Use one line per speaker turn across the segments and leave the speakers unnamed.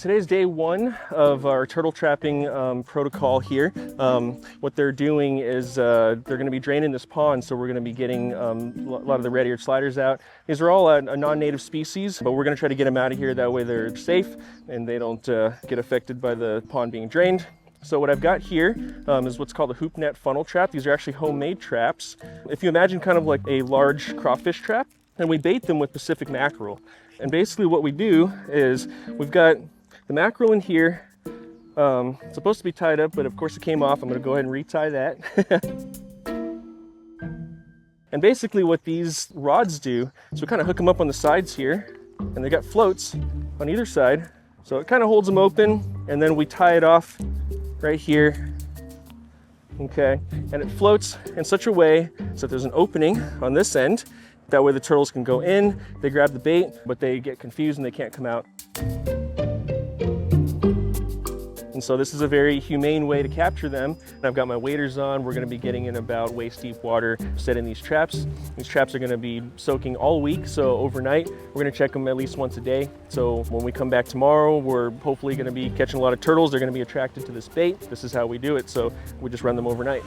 Today's day one of our turtle trapping protocol here. What they're doing is they're going to be draining this pond, so we're going to be getting a lot of the red-eared sliders out. These are all a non-native species, but we're going to try to get them out of here. That way they're safe and they don't get affected by the pond being drained. So what I've got here is what's called a hoop net funnel trap. These are actually homemade traps. If you imagine kind of like a large crawfish trap, and we bait them with Pacific mackerel. And basically what we do is we've got the mackerel in here. It's supposed to be tied up, but of course it came off. I'm going to go ahead and retie that. And basically what these rods do is we kind of hook them up on the sides here, and they got floats on either side. So it kind of holds them open, and then we tie it off right here. Okay, and it floats in such a way so that there's an opening on this end. That way the turtles can go in, they grab the bait, but they get confused and they can't come out. And so this is a very humane way to capture them. And I've got my waders on. We're going to be getting in about waist deep water, setting these traps. These traps are going to be soaking all week, so overnight. We're going to check them at least once a day. So when we come back tomorrow, we're hopefully going to be catching a lot of turtles. They're going to be attracted to this bait. This is how we do it, so we just run them overnight.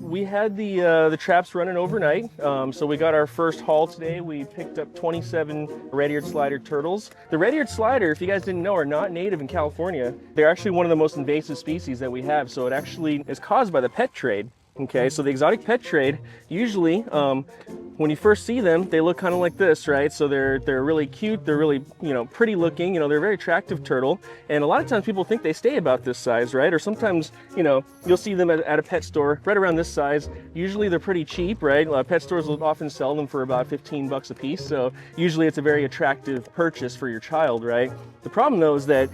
We had the traps running overnight, so we got our first haul today. We picked up 27 red-eared slider turtles. The red-eared slider, if you guys didn't know, are not native in California. They're actually one of the most invasive species that we have, so it actually is caused by the pet trade. Okay, so the exotic pet trade, usually when you first see them, they look kind of like this, right? So they're really cute, they're really, pretty looking, they're a very attractive turtle. And a lot of times people think they stay about this size, right? Or sometimes, you'll see them at a pet store right around this size. Usually they're pretty cheap, right? Pet stores will often sell them for about 15 bucks a piece. So usually it's a very attractive purchase for your child, right? The problem though is that,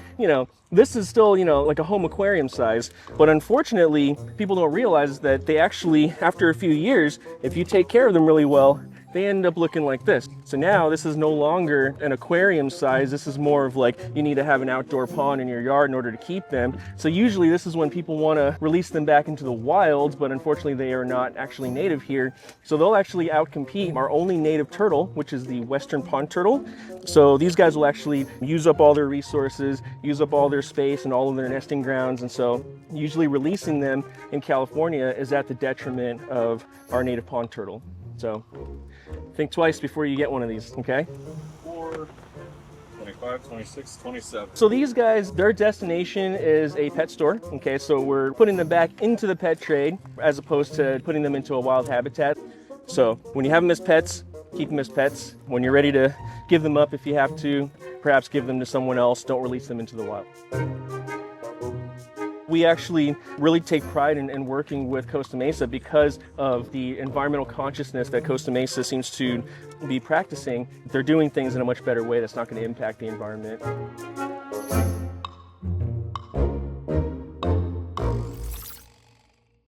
this is still, like a home aquarium size, but unfortunately, people don't realize that they actually, after a few years, if you take care of them really well, they end up looking like this. So now this is no longer an aquarium size. This is more of like, you need to have an outdoor pond in your yard in order to keep them. So usually this is when people want to release them back into the wild, but unfortunately they are not actually native here. So they'll actually outcompete our only native turtle, which is the western pond turtle. So these guys will actually use up all their resources, use up all their space and all of their nesting grounds. And so usually releasing them in California is at the detriment of our native pond turtle. So think twice before you get one of these, okay?
4, 25, 26, 27.
So these guys, their destination is a pet store, okay? So we're putting them back into the pet trade as opposed to putting them into a wild habitat. So when you have them as pets, keep them as pets. When you're ready to give them up, if you have to, perhaps give them to someone else. Don't release them into the wild. We actually really take pride in working with Costa Mesa because of the environmental consciousness that Costa Mesa seems to be practicing. They're doing things in a much better way that's not going to impact the environment.